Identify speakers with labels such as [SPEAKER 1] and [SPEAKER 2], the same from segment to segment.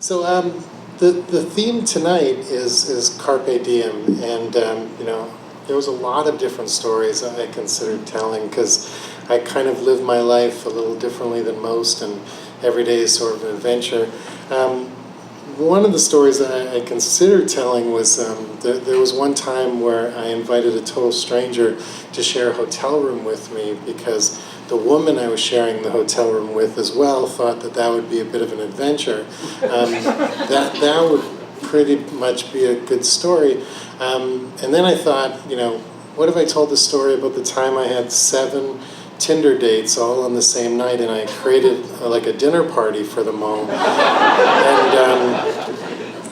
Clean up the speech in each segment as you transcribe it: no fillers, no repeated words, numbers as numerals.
[SPEAKER 1] So the theme tonight is Carpe Diem, and there was a lot of different stories I considered telling because I kind of live my life a little differently than most, and every day is sort of an adventure. One of the stories that I considered telling was there was one time where I invited a total stranger to share a hotel room with me because the woman I was sharing the hotel room with as well thought that would be a bit of an adventure. That would pretty much be a good story. And then I thought, what if I told the story about the time I had 7 Tinder dates all on the same night, and I created like a dinner party for them all. And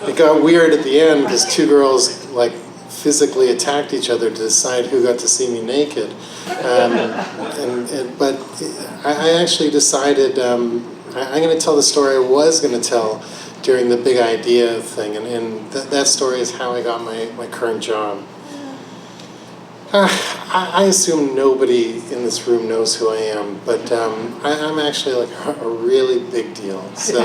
[SPEAKER 1] it got weird at the end because 2 girls like physically attacked each other to decide who got to see me naked. But I actually decided I'm going to tell the story I was going to tell during the big idea thing, and that story is how I got my current job. I assume nobody in this room knows who I am, but I'm actually like a really big deal. So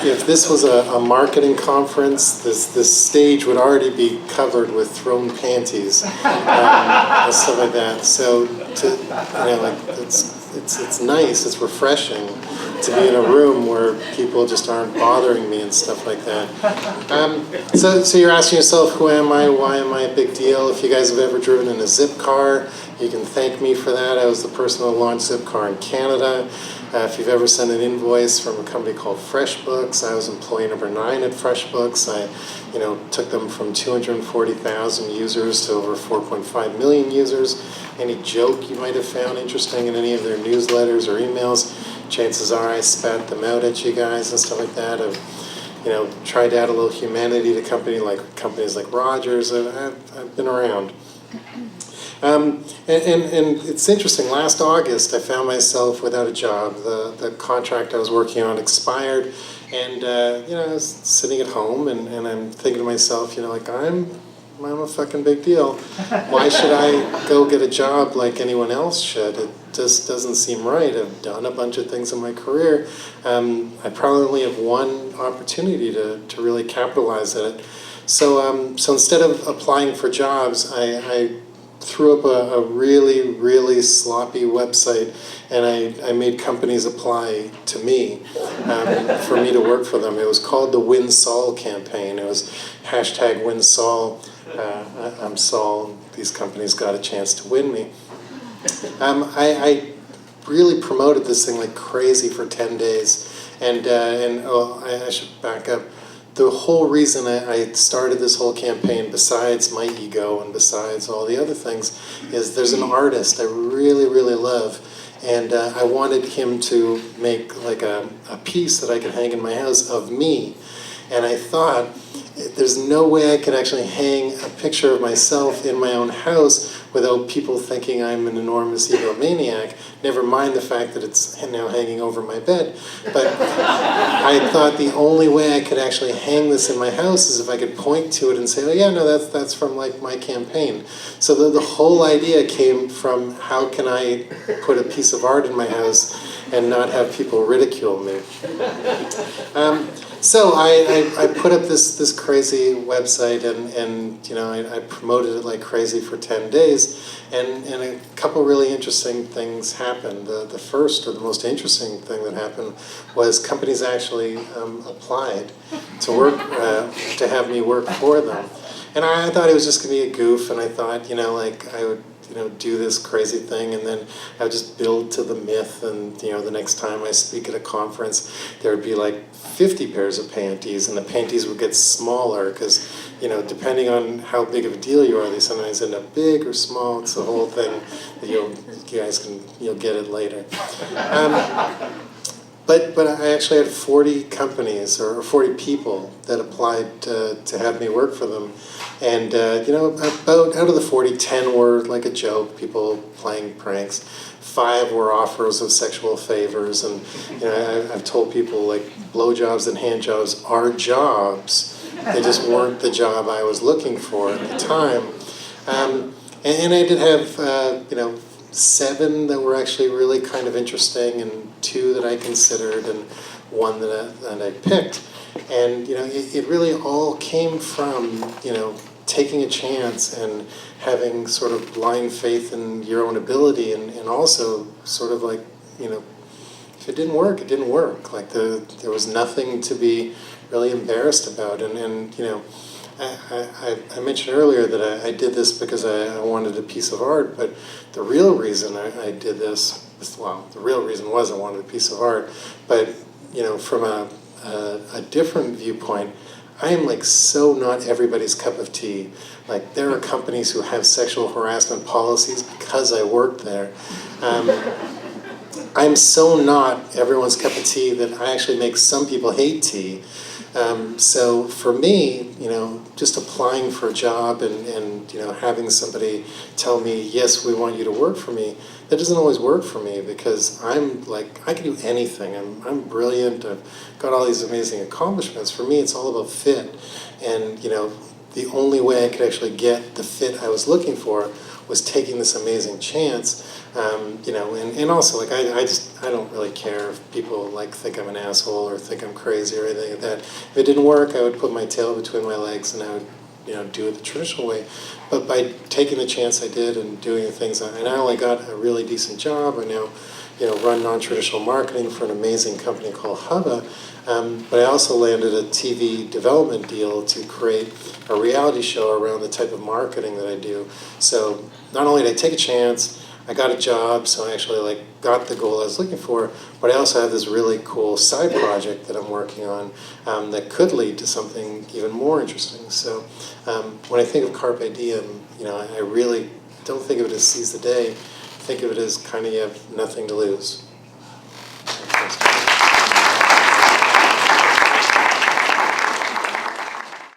[SPEAKER 1] if this was a marketing conference, this stage would already be covered with thrown panties and stuff like that. So it's nice, it's refreshing to be in a room where people just aren't bothering me and stuff like that. So you're asking yourself, who am I? Why am I a big deal? If you guys have ever driven in a Zip car, you can thank me for that. I was the person who launched Zip Car in Canada. If you've ever sent an invoice from a company called FreshBooks, I was employee number 9 at FreshBooks. I took them from 240,000 users to over 4.5 million users. Any joke you might have found interesting in any of their newsletters or emails, chances are I spat them out at you guys and stuff like that. I've tried to add a little humanity to companies like Rogers. I've been around. And it's interesting, last August I found myself without a job. The contract I was working on expired, and I was sitting at home and I'm thinking to myself, I'm a fucking big deal. Why should I go get a job like anyone else should? It just doesn't seem right. I've done a bunch of things in my career. I probably only have one opportunity to really capitalize at it. So instead of applying for jobs, I threw up a really, really sloppy website, and I made companies apply to me for me to work for them. It was called the Win Saul campaign. It was hashtag Win Saul. I'm Saul. These companies got a chance to win me. I really promoted this thing like crazy for 10 days, and I should back up. The whole reason I started this whole campaign, besides my ego and besides all the other things, is there's an artist I really, really love, and I wanted him to make like a piece that I could hang in my house of me. And I thought, there's no way I could actually hang a picture of myself in my own house without people thinking I'm an enormous egomaniac, never mind the fact that it's now hanging over my bed. But I thought the only way I could actually hang this in my house is if I could point to it and say, oh yeah, no, that's from like my campaign. So the whole idea came from, how can I put a piece of art in my house and not have people ridicule me? So I put up this crazy website, and I promoted it like crazy for 10 days, and a couple really interesting things happened. The first, or the most interesting thing that happened, was companies actually applied to work to have me work for them. And I thought it was just going to be a goof, and I thought, I would do this crazy thing, and then I would just build to the myth, and the next time I speak at a conference, there would be like 50 pairs of panties, and the panties would get smaller because, depending on how big of a deal you are, they sometimes end up big or small. It's the whole thing. You guys you'll get it later. But I actually had 40 companies, or 40 people that applied to have me work for them. And, about out of the 40, 10 were like a joke, people playing pranks. 5 were offers of sexual favors. And, I've told people, like, blowjobs and handjobs are jobs. They just weren't the job I was looking for at the time. And I did have, 7 that were actually really kind of interesting, and 2 that I considered, and one that I picked. And it really all came from taking a chance and having sort of blind faith in your own ability, and also sort of like, if it didn't work, it didn't work. Like there was nothing to be really embarrassed about. And I mentioned earlier that I did this because I wanted a piece of art, but the real reason I did this, well, the real reason was I wanted a piece of art, but from a different viewpoint, I am like so not everybody's cup of tea. Like there are companies who have sexual harassment policies because I worked there. I'm so not everyone's cup of tea that I actually make some people hate tea. So for me, just applying for a job and having somebody tell me, yes, we want you to work for me, that doesn't always work for me because I'm like, I can do anything. I'm brilliant. I've got all these amazing accomplishments. For me, it's all about fit. And, the only way I could actually get the fit I was looking for was taking this amazing chance. And also, like, I don't really care if people like think I'm an asshole or think I'm crazy or anything like that. If it didn't work, I would put my tail between my legs and I would do it the traditional way. But by taking the chance I did and doing the things, I not only got a really decent job, I now run non-traditional marketing for an amazing company called Hubba, but I also landed a TV development deal to create a reality show around the type of marketing that I do. So not only did I take a chance, I got a job, so I actually got the goal I was looking for, but I also have this really cool side project that I'm working on that could lead to something even more interesting. So when I think of Carpe Diem, I really don't think of it as seize the day. I think of it as kind of you have nothing to lose.